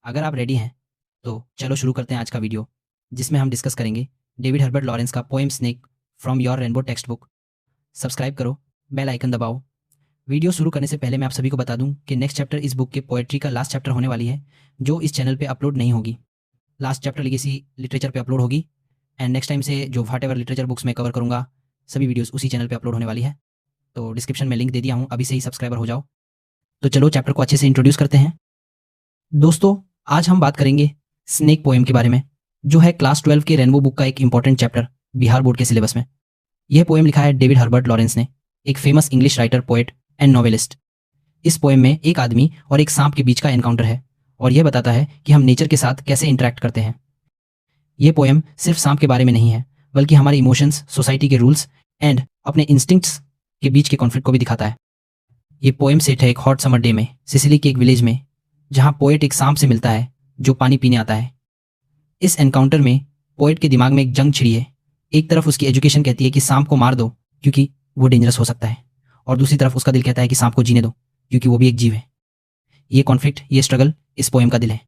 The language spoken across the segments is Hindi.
अगर आप रेडी हैं तो चलो शुरू करते हैं आज का वीडियो, जिसमें हम डिस्कस करेंगे डेविड हर्बर्ट लॉरेंस का poem snake from your rainbow text book. Subscribe करो, बेल आइकन दबाओ। वीडियो शुरू करने से पहले मैं आप सभी को बता दूं कि नेक्स्ट चैप्टर इस बुक के पोएट्री का लास्ट चैप्टर होने वाली है, जो इस चैनल पे अपलोड नहीं होगी। लास्ट चैप्टर लेगेसी लिटरेचर पे अपलोड होगी एंड नेक्स्ट टाइम से जो व्हाटएवर लिटरेचर बुक्स मैं कवर करूंगा सभी वीडियोस उसी चैनल पे अपलोड होने वाली है। तो डिस्क्रिप्शन में लिंक दे दिया हूँ, अभी से ही सब्सक्राइबर हो जाओ। तो चलो चैप्टर को अच्छे से इंट्रोड्यूस करते हैं। दोस्तों, आज हम बात करेंगे स्नेक पोएम के बारे में, जो है क्लास 12 के रेनबो बुक का एक इंपॉर्टेंट चैप्टर बिहार बोर्ड के सिलेबस में। यह पोएम लिखा है डेविड हर्बर्ट लॉरेंस ने, एक famous English writer, poet and novelist. इस पोएम में एक आदमी और एक सांप के बीच का एनकाउंटर है और यह बताता है कि हम नेचर के साथ कैसे इंटरेक्ट करते हैं। यह पोएम सिर्फ सांप के बारे में नहीं है, बल्कि हमारे इमोशंस, सोसाइटी के रूल्स एंड अपने इंस्टिंक्ट्स के बीच के कॉन्फ्लिक्ट को भी दिखाता है। ये पोएम सेट है एक हॉट समर डे में सिसिली के एक विलेज में, जहां पोएट एक सांप से मिलता है जो पानी पीने आता है। इस एनकाउंटर में पोएट के दिमाग में एक जंग छिड़ी है। एक तरफ उसकी एजुकेशन कहती है कि सांप को मार दो क्योंकि वो डेंजरस हो सकता है, और दूसरी तरफ उसका दिल कहता है कि सांप को जीने दो क्योंकि वो भी एक जीव है। ये कॉन्फ्लिक्ट, ये स्ट्रगल इस पोएम का दिल है।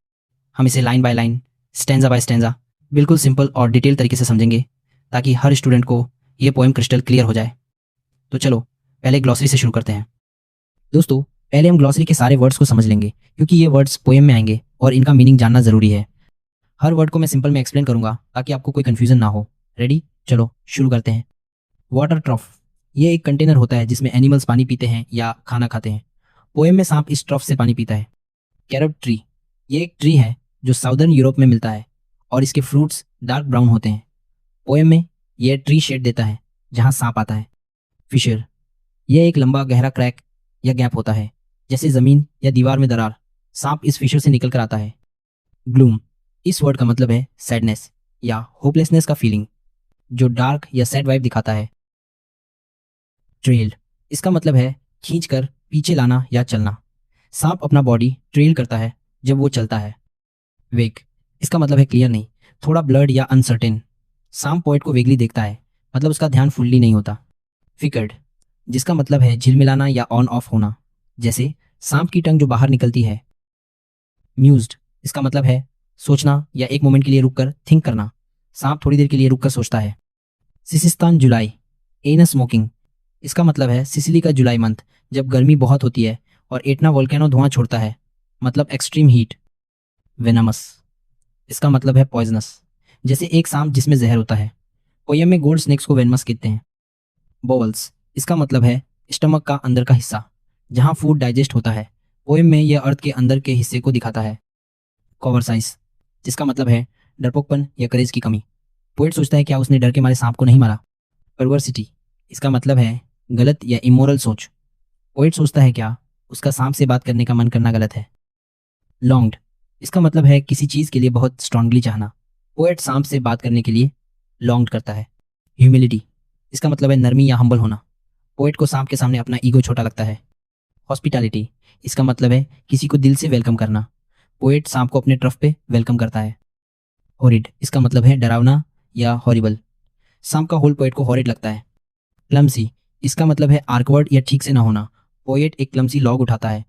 हम इसे line by line, stanza by stanza बिल्कुल सिंपल और डिटेल तरीके से समझेंगे, ताकि हर स्टूडेंट को ये पोएम क्रिस्टल क्लियर हो जाए। तो चलो पहले ग्लॉसरी से शुरू करते हैं। दोस्तों, पहले हम ग्लॉसरी के सारे वर्ड्स को समझ लेंगे, क्योंकि ये वर्ड्स पोएम में आएंगे और इनका मीनिंग जानना जरूरी है। हर वर्ड को मैं सिंपल में एक्सप्लेन करूंगा ताकि आपको कोई कंफ्यूजन ना हो। रेडी? चलो शुरू करते हैं। वाटर ट्रॉफ, ये एक कंटेनर होता है जिसमें एनिमल्स पानी पीते हैं या खाना खाते हैं। पोएम में सांप इस ट्रॉफ से पानी पीता है। कैरब ट्री, ये एक ट्री है जो साउदर्न यूरोप में मिलता है और इसके फ्रूट्स डार्क ब्राउन होते हैं। पोएम में यह ट्री शेड देता है जहां सांप आता है। फिशर, यह एक लंबा गहरा क्रैक या गैप होता है, जैसे जमीन या दीवार में दरार। सांप इस फिशर से निकल कर आता है। ग्लूम, इस वर्ड का मतलब है सैडनेस या होपलेसनेस का फीलिंग, जो डार्क या सैड वाइब दिखाता है। ट्रेल, इसका मतलब है खींचकर पीछे लाना या चलना। सांप अपना बॉडी ट्रेल करता है जब वो चलता है। वेग, इसका मतलब है क्लियर नहीं, थोड़ा ब्लर्ड या अनसर्टेन। सांप पोएट को वेगली देखता है, मतलब उसका ध्यान फुल्ली नहीं होता। फिकर्ड, जिसका मतलब है झिलमिलाना या ऑन ऑफ होना, जैसे सांप की टंग जो बाहर निकलती है। म्यूज्ड, इसका मतलब है सोचना या एक मोमेंट के लिए रुककर थिंक करना। सांप थोड़ी देर के लिए रुककर सोचता है। सिसिस्तान जुलाई, एनस स्मोकिंग, इसका मतलब है सिसिली का जुलाई मंथ, जब गर्मी बहुत होती है और एटना वोल्केनो धुआं छोड़ता है, मतलब एक्सट्रीम हीट। वेनमस, इसका मतलब है पॉइजनस, जैसे एक सांप जिसमें जहर होता है। पोएम में गोल्ड स्नेक्स को वेनमस कहते हैं। बोवल्स, इसका मतलब है स्टमक का अंदर का हिस्सा, जहां फूड डाइजेस्ट होता है। पोएम में यह अर्थ के अंदर के हिस्से को दिखाता है। कॉवर्साइज, जिसका मतलब है डरपोकपन या करेज की कमी। पोएट सोचता है क्या उसने डर के मारे सांप को नहीं मारा। परवर्सिटी, इसका मतलब है गलत या इमोरल सोच। पोएट सोचता है क्या उसका सांप से बात करने का मन करना गलत है। लॉन्ग्ड, इसका मतलब है किसी चीज के लिए बहुत स्ट्रांगली चाहना। पोएट सांप से बात करने के लिए लॉन्ग करता है। ह्यूमिलिटी, इसका मतलब है नरमी या हम्बल होना। पोएट को सांप के सामने अपना ईगो छोटा लगता है। हॉस्पिटैलिटी, इसका मतलब है किसी को दिल से वेलकम करना। पोएट सांप को अपने ट्रफ पे वेलकम करता है। हॉरिड, इसका मतलब है डरावना या हॉरिबल। सांप का होल पोएट को हॉरिड लगता है। क्लमसी, इसका मतलब है आर्कवर्ड या ठीक से ना होना। पोएट एक क्लमसी लॉग उठाता है।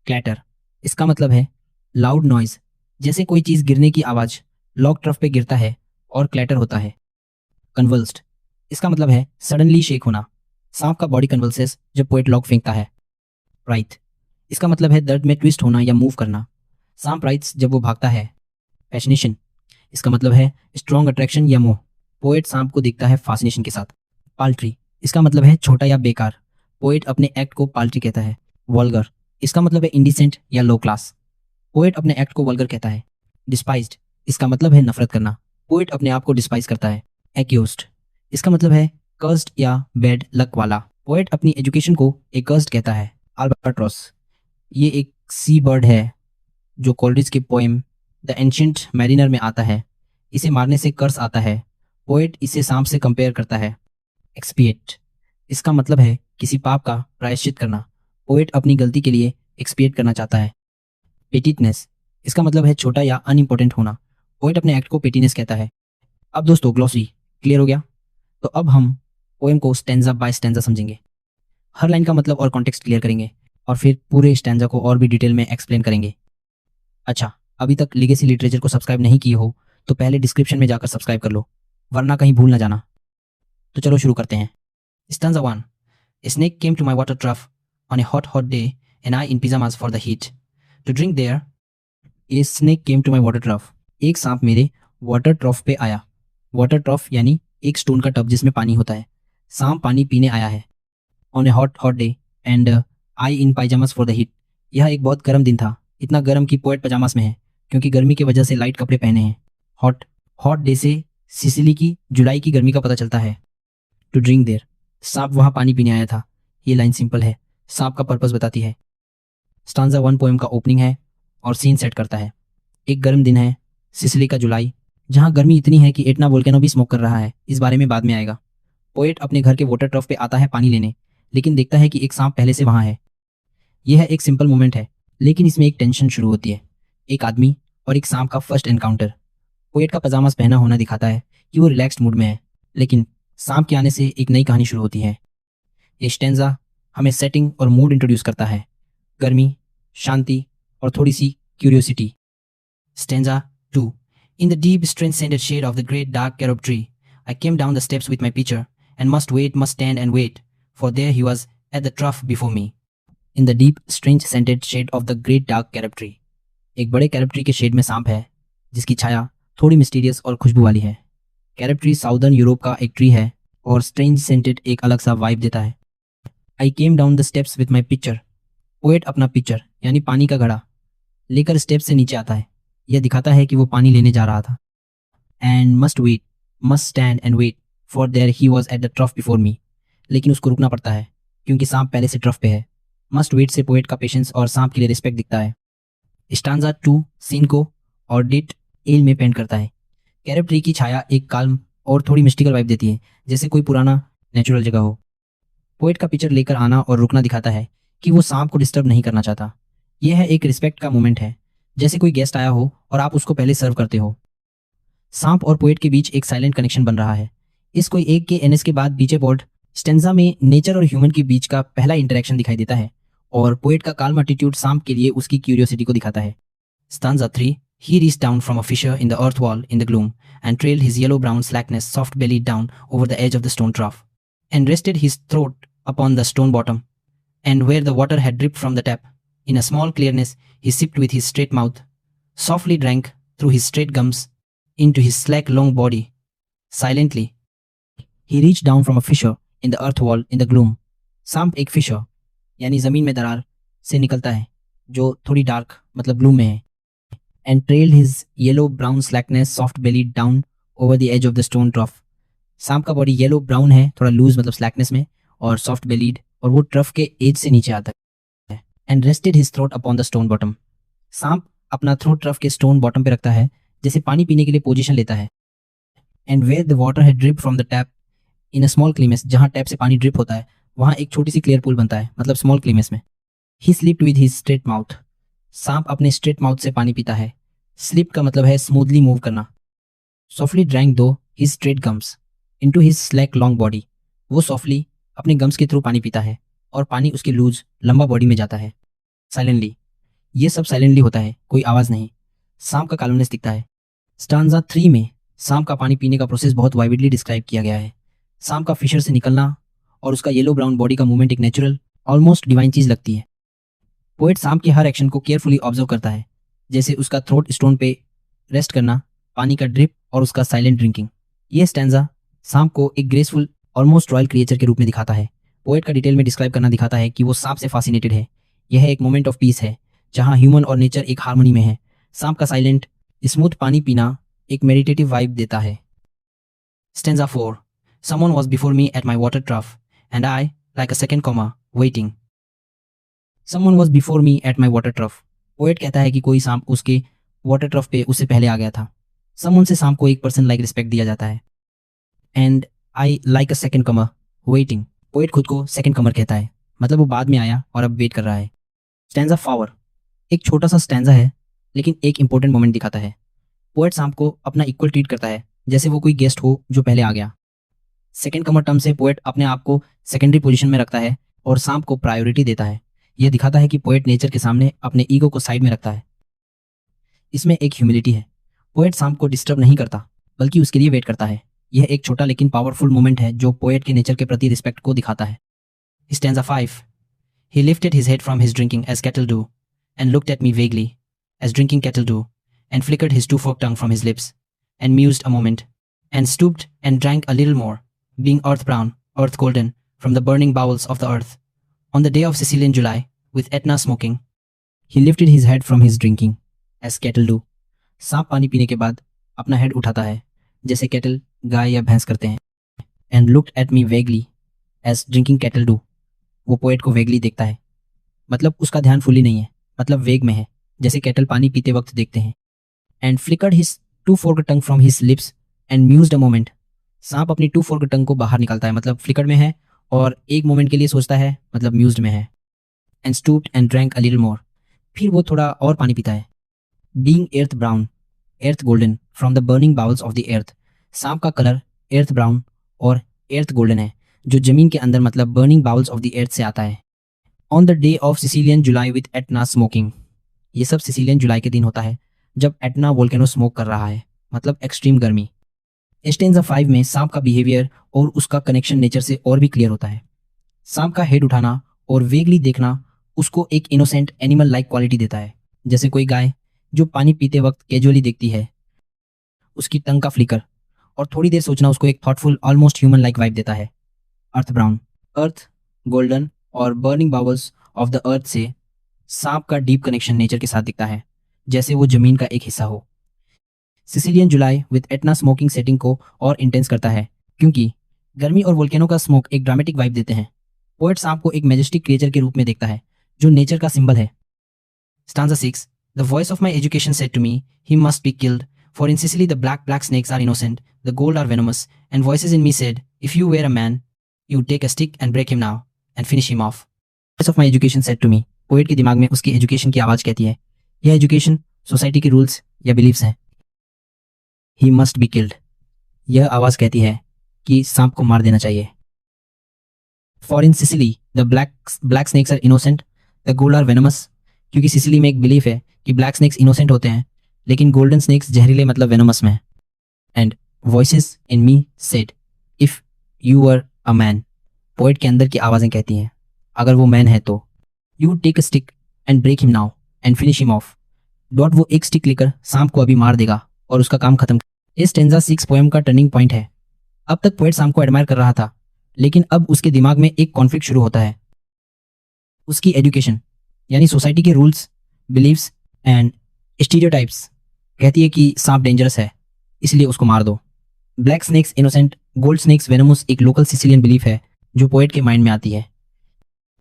क्लैटर, इसका मतलब है लाउड नॉइज, जैसे कोई चीज गिरने की आवाज। लॉग ट्रफ पे गिरता है और क्लैटर होता है। कन्वल्स्ड, इसका मतलब है सडनली शेक होना। सांप का बॉडी कन्वल्सेस जब पोएट लॉग फेंकता है। राइट, इसका मतलब है दर्द में ट्विस्ट होना या मूव करना। सांप राइट्स जब वो भागता है। फैसिनेशन, इसका मतलब है स्ट्रॉन्ग अट्रैक्शन या मोह। पोएट सांप को दिखता है फासिनेशन के साथ। पाल्ट्री, इसका मतलब है छोटा या बेकार। पोएट अपने एक्ट को पाल्ट्री कहता है। वल्गर, इसका मतलब है इंडिसेंट या लो क्लास। पोएट अपने एक्ट को वल्गर कहता है। डिस्पाइज्ड, इसका मतलब है नफरत करना। पोएट अपने आप को डिस्पाइज करता है। एक्यूज्ड, इसका मतलब है कर्स्ड या बैड लक वाला। पोएट अपनी एजुकेशन को एक कर्स्ड कहता है। अल्बाट्रॉस, ये एक सी बर्ड है जो कोलरिज के पोएम द एंशिएंट मैरिनर में आता है। इसे मारने से कर्स आता है। पोएट इसे सांप से कंपेयर करता है। एक्सपिएट, इसका मतलब है किसी पाप का प्रायश्चित करना। पोएट अपनी गलती के लिए एक्सपिएट करना चाहता है। पेटिटनेस, इसका मतलब है छोटा या अनइम्पोर्टेंट होना। पोएट अपने एक्ट को पेटीनेस कहता है। अब दोस्तों, ग्लॉसरी क्लियर हो गया? तो अब हम पोएम को स्टैंजा बाय स्टैंजा समझेंगे। हर लाइन का मतलब और कॉन्टेक्स्ट क्लियर करेंगे और फिर पूरे स्टैंजा को और भी डिटेल में एक्सप्लेन करेंगे। अच्छा, अभी तक लीगेसी लिटरेचर को सब्सक्राइब नहीं किए हो तो पहले डिस्क्रिप्शन में जाकर सब्सक्राइब कर लो, वरना कहीं भूल ना जाना। तो चलो शुरू करते हैं। Stanza 1. A snake came to my water trough on a hot day and I in pyjamas for the heat. To drink there, a snake came to my water trough. एक सांप मेरे वाटर ट्रॉफ पे आया। वाटर ट्रॉफ यानी एक स्टोन का टब जिसमें पानी होता है। सांप पानी पीने आया है। On a hot day and I in pyjamas for the heat. यह एक बहुत गर्म दिन था, इतना गर्म कि पोएट पजामास में है क्योंकि गर्मी की वजह से लाइट कपड़े पहने हैं। हॉट डे से सिसिली की जुलाई की गर्मी का पता चलता है। टू ड्रिंक देयर, सांप वहाँ पानी पीने आया था। ये लाइन सिंपल है, सांप का पर्पस बताती है। स्टांजा 1 पोएम का ओपनिंग है और सीन सेट करता है। एक गर्म दिन है, सिसिली का जुलाई, जहाँ गर्मी इतनी है कि एटना वोल्केनो भी स्मोक कर रहा है। इस बारे में बाद में आएगा। पोएट अपने घर के वाटर ट्रफ पे आता है पानी लेने, लेकिन देखता है कि एक सांप पहले से वहाँ है। यह एक सिंपल मोमेंट है, लेकिन इसमें एक टेंशन शुरू होती है। एक आदमी और एक सांप का फर्स्ट एनकाउंटर। पोएट का पजामास पहना होना दिखाता है कि वो रिलैक्स्ड मूड में है, लेकिन सांप के आने से एक नई कहानी शुरू होती है। ये स्टेंजा हमें सेटिंग और मूड इंट्रोड्यूस करता है। गर्मी, शांति और थोड़ी सी curiosity. Stanza 2. In the deep, strange-scented shade of the great dark carob tree, I came down the steps with my pitcher, and must stand and wait, for there he was at the trough before me. In the deep, strange-scented shade of the great dark carob tree. एक बड़े कैरब ट्री के शेड में सांप है, जिसकी छाया थोड़ी मिस्टीरियस और खुशबू वाली है। कैरब ट्री साउदर्न यूरोप का एक ट्री है और स्ट्रेंज सेंटेड एक अलग सा वाइब देता है। I came down the steps with my pitcher. Poet अपना पिक्चर यानी पानी का घड़ा लेकर स्टेप से नीचे आता है। यह दिखाता है कि वो पानी लेने जा रहा था। And must stand and wait, for there he was at the trough before me. लेकिन उसको रुकना पड़ता है क्योंकि सांप पहले से ट्रफ पे है। मस्ट वेट से पोएट का पेशेंस और सांप के लिए रिस्पेक्ट दिखता है। स्टांजा 2 सीन को और डिट एल में पेंट करता है। कैरब ट्री की छाया एक काल्म और थोड़ी मिस्टिकल वाइब देती है, जैसे कोई पुराना नेचुरल जगह हो। पोएट का पिक्चर लेकर आना और रुकना दिखाता है कि वो सांप को डिस्टर्ब नहीं करना चाहता। यह एक रिस्पेक्ट का मोमेंट है, जैसे कोई गेस्ट आया हो और आप उसको पहले सर्व करते हो। सांप और पोएट के बीच एक साइलेंट कनेक्शन बन रहा है। इस कोई एक के एनएस के बाद बीचे बोर्ड स्टेंजा में नेचर और ह्यूमन के बीच का पहला इंटरेक्शन दिखाई देता है और पोएट का काल्म एटीट्यूड सांप के लिए उसकी क्यूरियोसिटी को दिखाता है। Stanza 3. He reached down from a fissure in the earth wall in the gloom and trailed his yellow-brown slackness soft-bellied down over the edge of the stone trough and rested his throat upon the stone bottom, and where the water had dripped from the tap, in a small clearness he sipped with his straight mouth, softly drank through his straight gums into his slack long body. Silently, he reached down from a fissure in the earth wall in the gloom. सांप एक फिशर यानी जमीन में दरार से निकलता है जो थोड़ी डार्क मतलब ग्लूम में है। And trailed his yellow-brown slackness soft-bellied down over the edge of the stone trough. सांप का बॉडी येलो ब्राउन है, थोड़ा लूज मतलब स्लैकनेस में, और सॉफ्ट बेलीड, और वो ट्रफ के एज से नीचे आता है। And rested his throat upon the stone bottom. सांप अपना थ्रोट ट्रफ के स्टोन बॉटम पे रखता है, जैसे पानी पीने के लिए पोजीशन लेता है। And where the water had drip from the tap in a small clearness, जहाँ टैप से पानी ड्रिप होता है वहाँ एक छोटी सी क्लियर पूल बनता है, मतलब स्मॉल क्लीमेस में। ही slipped with his straight mouth. सांप अपने स्ट्रेट माउथ से पानी पीता है। स्लिप का मतलब है स्मूथली मूव करना। सॉफ्टली ड्रैंक दो his straight gums into his slack long body. वो सॉफ्टली अपने गम्स के थ्रू पानी पीता है और पानी उसके लूज लंबा बॉडी में जाता है। साइलेंटली, ये सब साइलेंटली होता है, कोई आवाज़ नहीं। सांप का काल्मनेस दिखता है। स्टांजा 3 में सांप का पानी पीने का प्रोसेस बहुत वाइविडली डिस्क्राइब किया गया है। सांप का फिशर से निकलना और उसका येलो ब्राउन बॉडी का मूवमेंट एक नेचुरल ऑलमोस्ट डिवाइन चीज़ लगती है। पोएट सांप के हर एक्शन को केयरफुली ऑब्जर्व करता है, जैसे उसका थ्रोट स्टोन पे रेस्ट करना, पानी का ड्रिप और उसका साइलेंट ड्रिंकिंग। ये स्टैंजा सांप को एक ग्रेसफुल ऑलमोस्ट रॉयल क्रिएचर के रूप में दिखाता है। पोएट का डिटेल में डिस्क्राइब करना दिखाता है कि वो सांप से fascinated है। यह एक मोमेंट ऑफ पीस है जहाँ ह्यूमन और नेचर एक हार्मनी में है। सांप का साइलेंट स्मूथ पानी पीना एक मेडिटेटिव वाइब देता है। Stanza 4. Someone was before me at my water trough, and I, like a second comma, waiting. Someone was before me at my water trough. Poet कहता है कि कोई सांप उसके वाटर ट्रफ पे उससे पहले आ गया था। Someone से सांप को एक पर्सन लाइक रिस्पेक्ट दिया जाता है। And I like a second comer, waiting. Poet खुद को सेकंड कमर कहता है, मतलब वो बाद में आया और अब वेट कर रहा है। स्टैंजा 4 एक छोटा सा स्टैंजा है, लेकिन एक इंपॉर्टेंट मोमेंट दिखाता है। पोएट सांप को अपना इक्वल ट्रीट करता है, जैसे वो कोई गेस्ट हो जो पहले आ गया। सेकंड कमर टर्म से पोएट अपने आप को सेकेंडरी पोजीशन में रखता है और सांप को प्रायोरिटी देता है। यह दिखाता है कि पोएट नेचर के सामने अपने ईगो को साइड में रखता है। इसमें एक ह्यूमिलिटी है। पोएट सांप को डिस्टर्ब नहीं करता बल्कि उसके लिए वेट करता है। यह एक छोटा लेकिन पावरफुल मोमेंट है जो पोएट के नेचर के प्रति रिस्पेक्ट को दिखाता है। Stanza 5. He lifted his head from his drinking as cattle do, and looked at me vaguely, as drinking cattle do, and flickered his two-forked tongue from his lips, and mused a moment, and stooped and drank a little more, being earth brown, earth golden, from the burning bowels of the earth. On the day of Sicilian July, with Etna smoking, he lifted his head from his drinking, as cattle do. सांप पानी पीने के बाद अपना हेड उठाता है जैसे कैटल गाय या भैंस करते हैं। And looked at me vaguely as drinking cattle do. वो पोएट को वेगली देखता है, मतलब उसका ध्यान फुली नहीं है, मतलब वेग में है, जैसे कैटल पानी पीते वक्त देखते हैं। And flickered his two fork tongue from his lips and mused a moment. सांप अपनी टू फोर्क टंग को बाहर निकालता है, मतलब फ्लिकर्ड में है, और एक मोमेंट के लिए सोचता है, मतलब म्यूज्ड में है। And stooped and drank a little more. फिर वो थोड़ा और पानी पीता है। Being earth brown, earth golden, from the burning bowels of the earth. सांप का कलर एर्थ ब्राउन और एर्थ गोल्डन है, जो जमीन के अंदर मतलब burning bowels of the earth से आता है। On the day of Sicilian July with Etna smoking. ये सब सिसिलियन जुलाई के दिन होता है जब एटना वोल्केनो स्मोक कर रहा है, मतलब एक्सट्रीम गर्मी। स्टेंजा 5 में सांप का बिहेवियर और उसका कनेक्शन नेचर से और भी क्लियर होता है। सांप का हेड उठाना और वेगली देखना उसको एक इनोसेंट एनिमल लाइक क्वालिटी देता है, जैसे कोई गाय जो पानी पीते वक्त कैजुअली देखती है। उसकी टंग का फ्लिकर और थोड़ी देर सोचना उसको एक thoughtful almost human like vibe देता है। अर्थ ब्राउन, अर्थ गोल्डन और burning bowels of the earth से सांप का डीप कनेक्शन नेचर के साथ दिखता है, जैसे वो जमीन का एक हिस्सा हो। Sicilian July with Etna smoking setting को और इंटेंस करता है, क्योंकि गर्मी और वोल्केनो का स्मोक एक ड्रामेटिक वाइब देते हैं। पोएट सांप को एक मैजेस्टिक क्रिएचर के रूप में देखता है जो नेचर का सिंबल है। Stanza 6. The voice of my education said to me, he must be killed, for in Sicily the black snakes are innocent, the gold are venomous, and voices in me said, if you were a man, you would take a stick and break him now, and finish him off. Voice of my education said to me, poet के दिमाग में उसकी एजुकेशन की आवाज़ कहती है, यह एजुकेशन सोसाइटी के रूल्स या बिलीव्स हैं। He must be killed, यह आवाज़ कहती है कि सांप को मार देना चाहिए। For in Sicily the black snakes are innocent, the gold are venomous, क्योंकि सिसिली में एक बिलीफ है कि ब्लैक स्नेक्स इनोसेंट होते हैं लेकिन गोल्डन स्नेक्स जहरीले मतलब वेनमस में। And voices in me said, if you were a man, poet के अंदर की आवाज़ें कहती हैं अगर वो मैन है तो, you would take a stick and break him now and finish him off. Dot वो एक स्टिक लेकर सांप को अभी मार देगा और उसका काम खत्म। इस स्टेंजा 6 पोएम का टर्निंग पॉइंट है। अब तक पोएट सांप को एडमायर कर रहा था, लेकिन अब उसके दिमाग में एक कॉन्फ्लिक्ट शुरू होता है। उसकी एजुकेशन यानी सोसाइटी के रूल्स, बिलीव्स एंड स्टीरियोटाइप्स कहती है कि सांप डेंजरस है, इसलिए उसको मार दो। Black snakes innocent, gold snakes venomous एक लोकल सिसिलियन बिलीफ है जो पोएट के माइंड में आती है।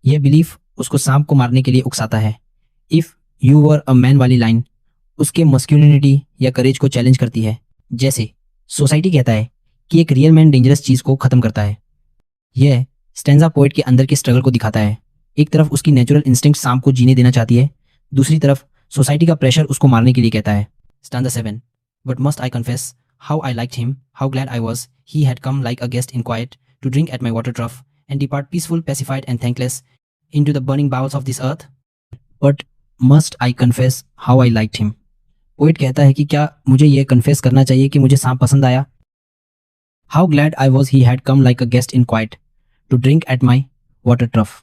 यह बिलीफ उसको सांप को मारने के लिए उकसाता है। If you were a man वाली लाइन उसके मस्क्यूलिनिटी या करेज को चैलेंज करती है, जैसे सोसाइटी कहता है कि एक रियल मैन डेंजरस चीज को खत्म करता है। यह स्टेंजा पोएट के अंदर के स्ट्रगल को दिखाता है। एक तरफ उसकी नेचुरल इंस्टिंक्ट सांप को जीने देना चाहती है, दूसरी तरफ सोसाइटी का प्रेशर उसको मारने के लिए कहता है। Stanza 7. But must I confess how I liked him, how glad I was he had come like a guest in quiet to drink at my water trough and depart peaceful, pacified and thankless into the burning bowels of this earth? But must I confess how I liked him? Poet कहता है कि क्या मुझे यह कन्फेस करना चाहिए कि मुझे सांप पसंद आया। How glad I was he had come like a guest in quiet to drink at my water trough.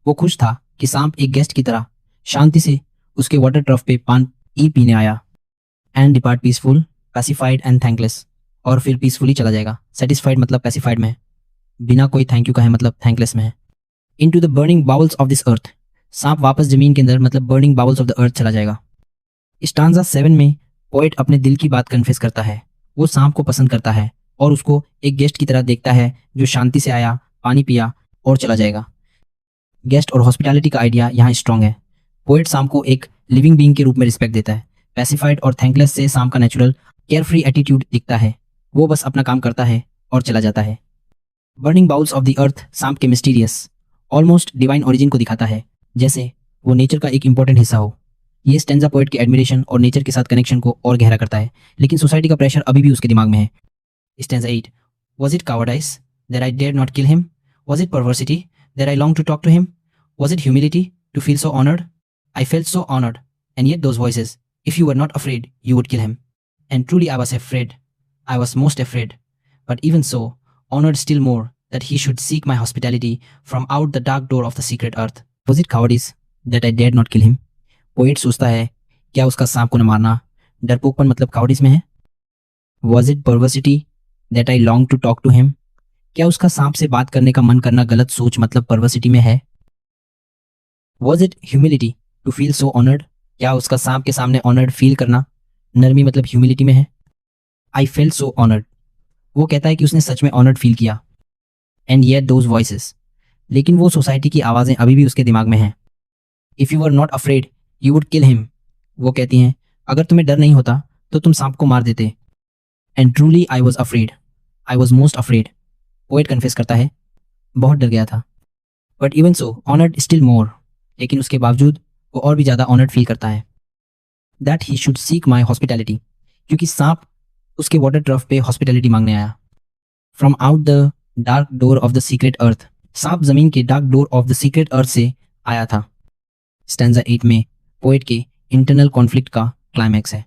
वो खुश था कि सांप एक गेस्ट की तरह शांति से उसके वाटर ट्रफ पे पानी पीने आया। And depart peaceful, pacified and thankless, और फिर पीसफुली चला जाएगा। सेटिस्फाइड मतलब पैसिफाइड में, बिना कोई थैंक यू का है मतलब थैंकलेस में है। Into the burning bowels of this earth, सांप वापस जमीन के अंदर मतलब burning bowels of the earth चला जाएगा। स्टांजा 7 में पोएट अपने दिल की बात कन्फेस करता है। वो सांप को पसंद करता है और उसको एक गेस्ट की तरह देखता है जो शांति से आया, पानी पिया और चला जाएगा। गेस्ट और हॉस्पिटैलिटी का आइडिया यहाँ स्ट्रॉन्ग है। पोएट सांप को एक लिविंग बीइंग के रूप में रिस्पेक्ट देता है। पैसिफाइड और थैंकलेस से सांप का नेचुरल केयर फ्री एटीट्यूड दिखता है। वो बस अपना काम करता है और चला जाता है। Burning bowels of the earth सांप के मिस्टीरियस ऑलमोस्ट डिवाइन ओरिजिन को दिखाता है, जैसे वो नेचर का एक इंपॉर्टेंट हिस्सा हो। ये स्टेंजा पोएट के एडमिरेशन और नेचर के साथ कनेक्शन को और गहरा करता है, लेकिन सोसाइटी का प्रेशर अभी भी उसके दिमाग में है। Stanza 8. Was it cowardice that I dared not kill him? Was it perversity that I longed to talk to him? Was it humility to feel so honored? I felt so honored, and yet those voices, If you were not afraid, you would kill him. And truly I was afraid. I was most afraid. But even so, honored still more that he should seek my hospitality from out the dark door of the secret earth. Was it cowardice that I dared not kill him? Poet सोचता है, क्या उसका सांप को न मारना डरपोकपन मतलब कावर्डिस में है? Was it perversity that I longed to talk to him? क्या उसका सांप से बात करने का मन करना गलत सोच मतलब परवर्सिटी में है? Was it humility to feel so honored? क्या उसका सांप के सामने ऑनर्ड फील करना नरमी मतलब ह्यूमिलिटी में है? I felt so honored. वो कहता है कि उसने सच में ऑनर्ड फील किया. And yet those voices. लेकिन वो सोसाइटी की आवाज़ें अभी भी उसके दिमाग में हैं. If you were not afraid, you would kill him. वो कहती हैं, अगर तुम्हें डर नहीं होता तो तुम सांप को मार देते. And truly I was afraid. I was most afraid. Poet confess करता है, बहुत डर गया था. But even so, honored still more. लेकिन उसके बावजूद वो और भी ज़्यादा ऑनर्ड फील करता है. That he should seek my hospitality. क्योंकि सांप उसके वाटर ट्रफ पे हॉस्पिटैलिटी मांगने आया. From out the dark door of the secret earth. सांप जमीन के dark door of the secret earth से आया था. स्टैंजा 8 में पोएट के इंटरनल कॉन्फ्लिक्ट का क्लाइमैक्स है.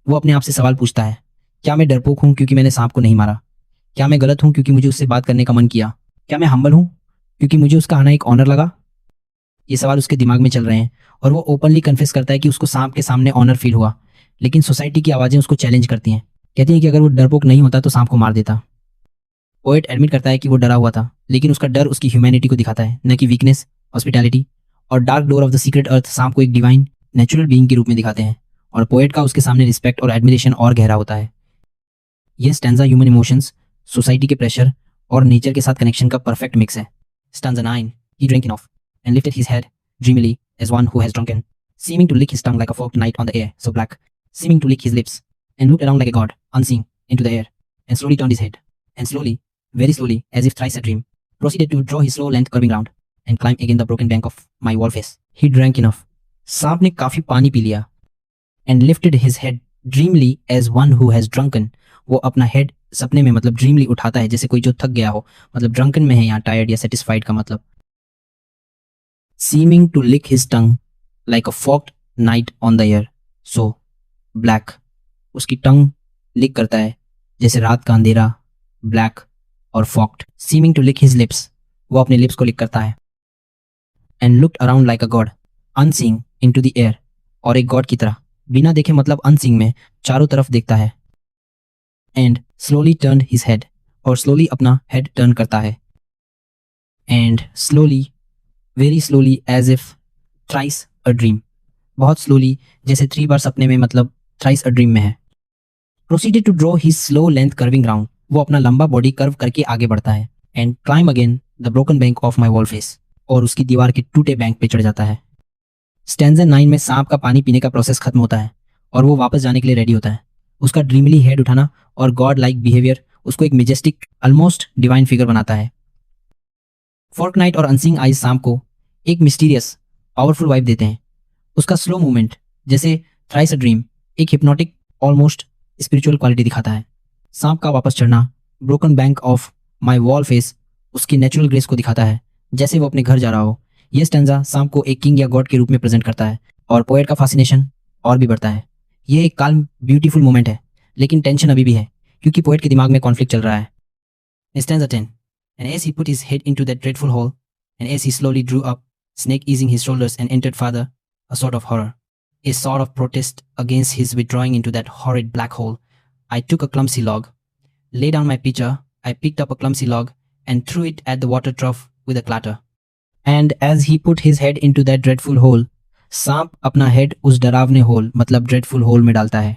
वो अपने आप से सवाल पूछता है, क्या मैं डरपोक हूँ क्योंकि मैंने सांप को नहीं मारा? क्या मैं गलत हूँ क्योंकि मुझे उससे बात करने का मन किया? क्या मैं हम्बल हूँ क्योंकि मुझे उसका आना एक ऑनर लगा? ये सवाल उसके दिमाग में चल रहे हैं और वो ओपनली कन्फेस करता है कि उसको सांप के सामने ऑनर फील हुआ. लेकिन सोसाइटी की आवाज़ें उसको चैलेंज करती हैं, कहती हैं कि अगर वो डरपोक नहीं होता तो सांप को मार देता. पोएट एडमिट करता है कि वो डरा हुआ था, लेकिन उसका डर उसकी ह्यूमैनिटी को दिखाता है, न कि वीकनेस, हॉस्पिटैलिटी. और dark door of the secret earth सांप को एक डिवाइन नेचुरल बीइंग के रूप में दिखाते हैं और पोएट का उसके सामने रिस्पेक्ट और एडमिरेशन और गहरा होता है. यह स्टैंजा ह्यूमन इमोशंस, सोसाइटी के प्रेशर और नेचर के साथ कनेक्शन का परफेक्ट मिक्स है. Stanza 9. He drank enough and lifted his head dreamily as one who has drunken, seeming to lick his tongue like a forked night on the air so black, seeming to lick his lips, and looked around like a god, unseen, into the air, and slowly turned his head, and slowly, very slowly, as if thrice a dream, proceeded to draw his slow length curving round, and climb again the broken bank of my wall face. He drank enough. सांप ने काफी पानी पी लिया. And lifted his head dreamily as one who has drunken. वो अपना हेड सपने में मतलब ड्रीमली उठाता है जैसे कोई जो थक गया हो, मतलब ड्रंकन में है यहाँ टायर्ड या सेटिस्फाइड का मतलब. Seeming to lick his tongue like a forked night on the air, so black. उसकी टंग लिक करता है जैसे रात का अंधेरा, ब्लैक और forked. Seeming to lick his lips. वो अपने लिप्स को लिक करता है. And looked around like a god, unseen into the air. और एक गॉड की तरह बिना देखे मतलब unseen में चारों तरफ देखता है. And slowly turned his head. और slowly अपना हेड टर्न करता है. And slowly, very slowly as if thrice a dream. बहुत slowly जैसे 3 बार सपने में मतलब thrice a dream में है. Proceeded to draw his slow length curving round. वो अपना लंबा बॉडी कर्व करके आगे बढ़ता है. And climb again the broken bank of my wall face. और उसकी दीवार के टूटे बैंक पे चढ़ जाता है. स्टैंजा 9 में सांप का पानी पीने का प्रोसेस खत्म होता है और वो वापस जाने के लिए रेडी होता है. उसका ड्रीमली हेड उठाना और गॉड लाइक बिहेवियर उसको एक मेजेस्टिक ऑलमोस्ट डिवाइन फिगर बनाता है. फॉर्क नाइट और अनसीइंग आइज सांप को एक मिस्टीरियस पावरफुल वाइब देते हैं. उसका स्लो मूवमेंट जैसे थ्राइस अ ड्रीम एक हिप्नोटिक ऑलमोस्ट स्पिरिचुअल क्वालिटी दिखाता है. सांप का वापस चढ़ना, broken bank of my wall face उसकी नेचुरल ग्रेस को दिखाता है जैसे वो अपने घर जा रहा हो. यह स्टैंजा सांप को एक किंग या गॉड के रूप में प्रेजेंट करता है और पोएट का फैसिनेशन और भी बढ़ता है. यह एक काल्म ब्यूटीफुल मोमेंट है लेकिन टेंशन अभी भी है क्योंकि पोएट के दिमाग में कॉन्फ्लिक्ट चल रहा है. Stanza 10. And as he put his head into that dreadful hole, and as he slowly drew up, snake easing his shoulders and entered farther, a sort of horror, a sort of protest against his withdrawing into that horrid black hole, I took a clumsy log, laid down my pitcher, I picked up a clumsy log, and threw it at the water trough with a clatter. And as he put his head into that dreadful hole, सांप अपना हेड उस डरावने होल मतलब ड्रेडफुल होल में डालता है.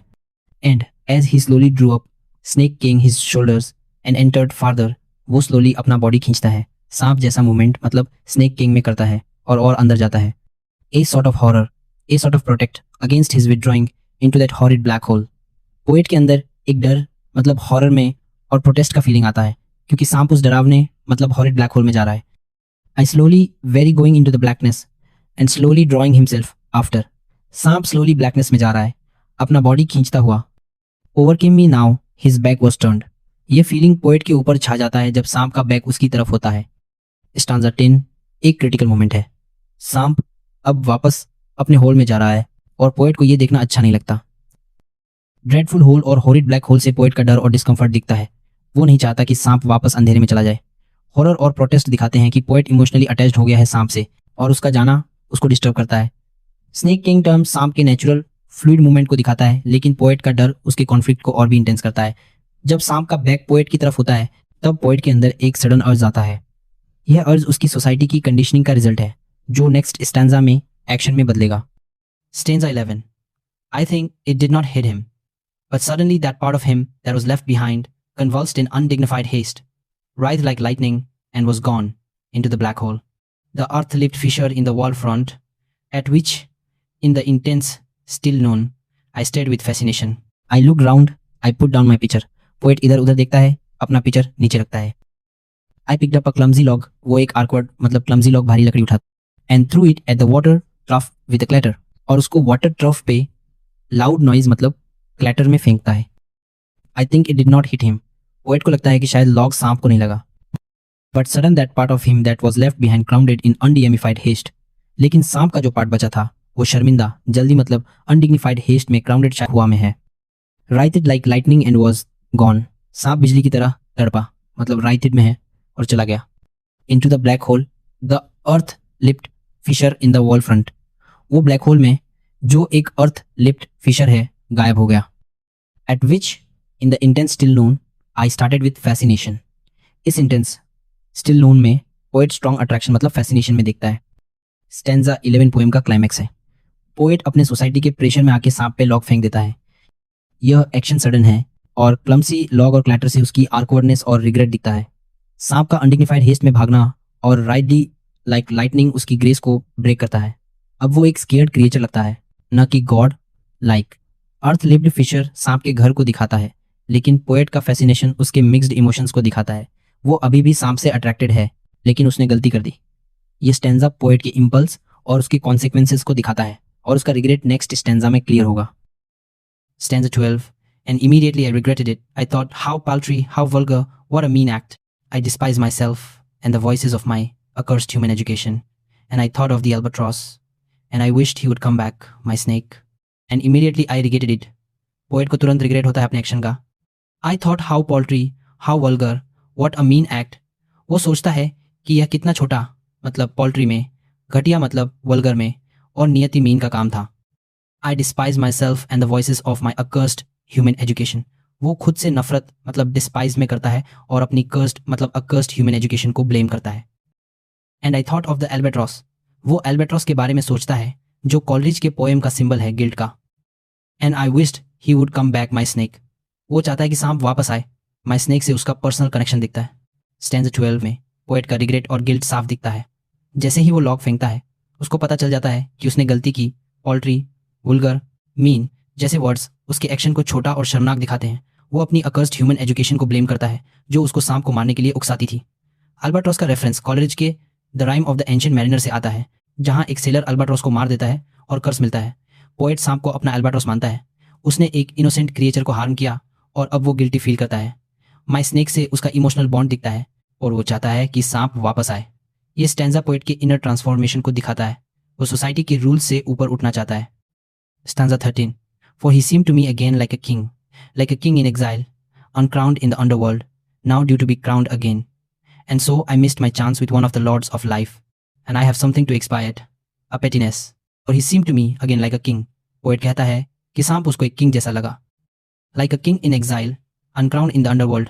And as he slowly drew up, snake king his shoulders and entered farther, वो स्लोली अपना बॉडी खींचता है. सांप जैसा मूवमेंट मतलब स्नेक किंग में करता है और अंदर जाता है. A sort of horror, a sort of protect against his withdrawing into that horrid black hole. Poet के अंदर एक डर मतलब हॉरर में और प्रोटेस्ट का फीलिंग आता है क्योंकि सांप उस डरावने मतलब हॉरिड ब्लैक होल में जा रहा है. I slowly very going into the blackness and slowly drawing himself after. सांप स्लोली ब्लैकनेस में जा रहा है अपना बॉडी खींचता हुआ. Overcame me now his back was turned. ये फीलिंग पोएट के ऊपर छा जाता है जब सांप का बैक उसकी तरफ होता है. स्टांजा 10 एक क्रिटिकल मोमेंट है. सांप अब वापस अपने होल में जा रहा है और पोएट को ये देखना अच्छा नहीं लगता। ड्रेडफुल होल और हॉरिड ब्लैक होल से पोएट का डर और डिस्कम्फर्ट दिखता है। वो नहीं चाहता कि सांप वापस अंधेरे में चला जाए। हॉरर और प्रोटेस्ट दिखाते हैं कि पोएट इमोशनली अटैच्ड हो गया है सांप से और उसका जाना उसको डिस्टर्ब करता है। स्नेक किंग टर्म सांप के नेचुरल फ्लूइड मूवमेंट को दिखाता है, लेकिन पोएट का डर उसके कॉन्फ्लिक्ट को और भी इंटेंस करता है। जब सांप का बैक पोएट की तरफ होता है तब पोएट के अंदर एक सडन अर्ज आता है। यह अर्ज उसकी सोसाइटी की कंडीशनिंग का रिजल्ट है जो नेक्स्ट स्टैंजा में एक्शन में बदलेगा। Stanza 11। I think it did not hit him, but suddenly that part of him that was left behind convulsed in undignified haste, writhed like lightning, and was gone into the black hole. The earth-lipped fissure in the wall front, at which, in the intense still noon, I stared with fascination. I looked round, I put down my pitcher. Poet इधर उधर देखता है, अपना पिचर नीचे रखता है। I picked up a clumsy log, वो एक awkward मतलब clumsy log भारी लकड़ी उठा, and threw it at the water trough with a clatter. और उसको वाटर ट्रफ पे लाउड नॉइज मतलब क्लैटर में फेंकता है। I think it did not hit him. Poet को लगता है कि शायद लॉग सांप को नहीं लगा। But sudden that part of him that was left behind crowded in undignified haste. लेकिन सांप का जो पार्ट बचा था वो शर्मिंदा जल्दी मतलब अनडिग्निफाइड हेस्ट में क्राउडेड हुआ में है। Righted like lightning and was gone. सांप बिजली की तरह तड़पा मतलब राइटेड में है और चला गया। Into the black hole the earth lipped fissure in the wall front. वो ब्लैक होल में जो एक अर्थ लिप्ड फिशर है गायब हो गया। Eight which in the intense still Noon I started with fascination. इस इंटेंस स्टिल नून में पोएट स्ट्रॉन्ग अट्रैक्शन मतलब फैसिनेशन में देखता है। स्टेंजा 11 पोएम का क्लाइमैक्स है। पोएट अपने सोसाइटी के प्रेशर में आके सांप पे लॉग फेंक देता है। यह एक्शन सडन है और क्लम्सी लॉग और क्लैटर से उसकी आर्कवर्डनेस और रिग्रेट दिखता है। सांप का अनडिग्निफाइड हेस्ट में भागना और राइडली लाइक लाइटनिंग उसकी ग्रेस को ब्रेक करता है। अब वो एक स्केयर्ड क्रिएचर लगता है न कि गॉड लाइक। अर्थ लिव्ड फिशर सांप के घर को दिखाता है, लेकिन पोएट का फैसिनेशन उसके मिक्स्ड इमोशंस को दिखाता है। वो अभी भी सांप से अट्रैक्टेड है, लेकिन उसने गलती कर दी। ये स्टेंजा पोएट के इम्पल्स और उसके कॉन्सिक्वेंसेस को दिखाता है और उसका रिग्रेट नेक्स्ट स्टेंजा में क्लियर होगा। Stanza 12 and immediately I regretted it. I thought, how paltry, how vulgar, what a mean act. I despised myself and the voices of my accursed human education. And I thought of the albatross, and I wished he would come back, my snake. And immediately I regretted it. Poet को तुरंत रिग्रेट होता है अपने एक्शन का। I thought, how paltry, how vulgar, what a mean act. वो सोचता है कि यह कितना छोटा मतलब पोल्ट्री में, घटिया मतलब वल्गर में और नियति मीन का काम था। I despise myself and the voices of my accursed human education. वो खुद से नफरत मतलब डिस्पाइज में करता है और अपनी कर्स्ड मतलब अकर्स्ड ह्यूमन एजुकेशन को ब्लेम करता है। And I thought of the albatross. वो एल्बेट्रॉस के बारे में सोचता है जो कॉलरिज के पोएम का सिंबल है गिल्ट का। And I wished he would come back my snake. वो चाहता है कि सांप वापस आए। माई स्नेक से उसका पर्सनल कनेक्शन दिखता है। स्टेंजा 12 में पोएट का रिग्रेट और गिल्ट साफ दिखता है। जैसे ही वो लॉग फेंकता है उसको पता चल जाता है कि उसने गलती की। पोल्ट्री, वुल्गर, मीन जैसे वर्ड्स उसके एक्शन को छोटा और शर्मनाक दिखाते हैं। वो अपनी अकर्स्ड ह्यूमन एजुकेशन को ब्लेम करता है जो उसको सांप को मारने के लिए उकसाती थी। अल्बाट्रॉस का रेफरेंस कॉलरिज के the rhyme of the ancient mariner से आता है, जहां एक सेलर अल्बाट्रॉस को मार देता है और कर्स मिलता है। पोएट सांप को अपना अल्बाट्रॉस मानता है। उसने एक इनोसेंट क्रिएचर को हार्म किया और अब वो गिल्टी फील करता है। माई स्नेक से उसका इमोशनल बॉन्ड दिखता है और वो चाहता है कि सांप वापस आए। ये स्टेंजा पोएट के इनर ट्रांसफॉर्मेशन को दिखाता है। वो सोसाइटी के रूल से ऊपर उठना चाहता है। Stanza 13 For he seemed to me again like a king in exile, uncrowned in the underworld, now due to be crowned again. And so I missed my chance with one of the lords of life, and I have something to expiate, a pettiness. For he seemed to me again like a king. Poet कहता है कि सांप उसको एक king जैसा लगा। Like a king in exile, uncrowned in the underworld.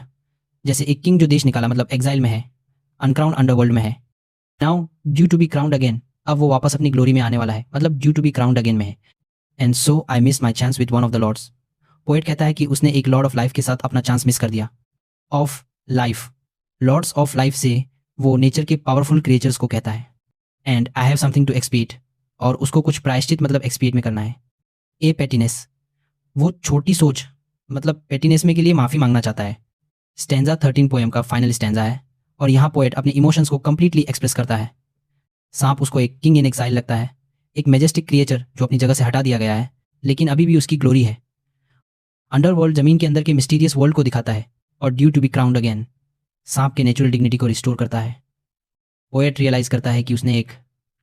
जैसे एक king जो देश निकाला मतलब exile में है, uncrowned underworld में है। Now due to be crowned again. अब वो वापस अपनी ग्लोरी में आने वाला है मतलब due to be crowned again में है। And so I missed my chance with one of the lords. Poet कहता है कि उसने एक लॉर्ड ऑफ लाइफ के साथ अपना चांस मिस कर दिया। Of life, lords of life से वो नेचर के पावरफुल क्रिएचर्स को कहता है। And I have something to expiate, और उसको कुछ प्रायश्चित मतलब एक्सपीट में करना है। ए पेटिनेस, वो छोटी सोच मतलब पेटिनेस में के लिए माफ़ी मांगना चाहता है। स्टेंजा 13 पोएम का फाइनल स्टेंजा है और यहाँ पोएट अपने इमोशंस को कंप्लीटली एक्सप्रेस करता है। सांप उसको एक किंग इन एक्साइल लगता है, एक मैजेस्टिक क्रिएचर जो अपनी जगह से हटा दिया गया है लेकिन अभी भी उसकी ग्लोरी है। अंडरवर्ल्ड जमीन के अंदर के मिस्टीरियस वर्ल्ड को दिखाता है और due to be crowned again सांप के नेचुरल डिग्निटी को रिस्टोर करता है। पोएट रियलाइज करता है कि उसने एक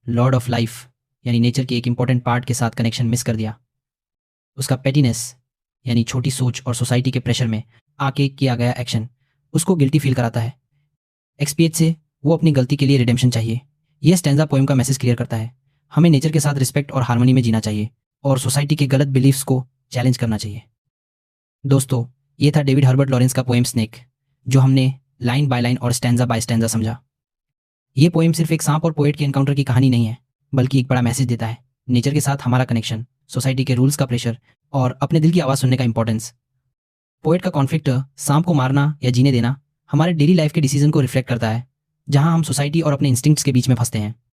लॉर्ड ऑफ लाइफ यानी नेचर के एक इंपॉर्टेंट पार्ट के साथ कनेक्शन मिस कर दिया। उसका पेटीनेस यानी छोटी सोच और सोसाइटी के प्रेशर में आके किया गया एक्शन उसको गिल्टी फील कराता है। एक्सपिएट से वो अपनी गलती के लिए रिडेम्पशन चाहिए। यह स्टैंजा पोएम का मैसेज क्लियर करता है। हमें नेचर के साथ रिस्पेक्ट और हार्मनी में जीना चाहिए और सोसाइटी के गलत बिलीफ्स को चैलेंज करना चाहिए। दोस्तों, ये था डेविड हर्बर्ट लॉरेंस का पोएम स्नेक, जो हमने लाइन बाय लाइन और स्टैंजा बाय स्टैंजा समझा। ये पोएम सिर्फ एक सांप और पोएट के एनकाउंटर की कहानी नहीं है, बल्कि एक बड़ा मैसेज देता है। नेचर के साथ हमारा कनेक्शन, सोसाइटी के रूल्स का प्रेशर और अपने दिल की आवाज़ सुनने का इंपॉर्टेंस। पोएट का कॉन्फ्लिक्ट सांप को मारना या जीने देना हमारे डेली लाइफ के डिसीजन को रिफ्लेक्ट करता है, जहां हम सोसाइटी और अपने इंस्टिंक्ट्स के बीच में फंसते हैं।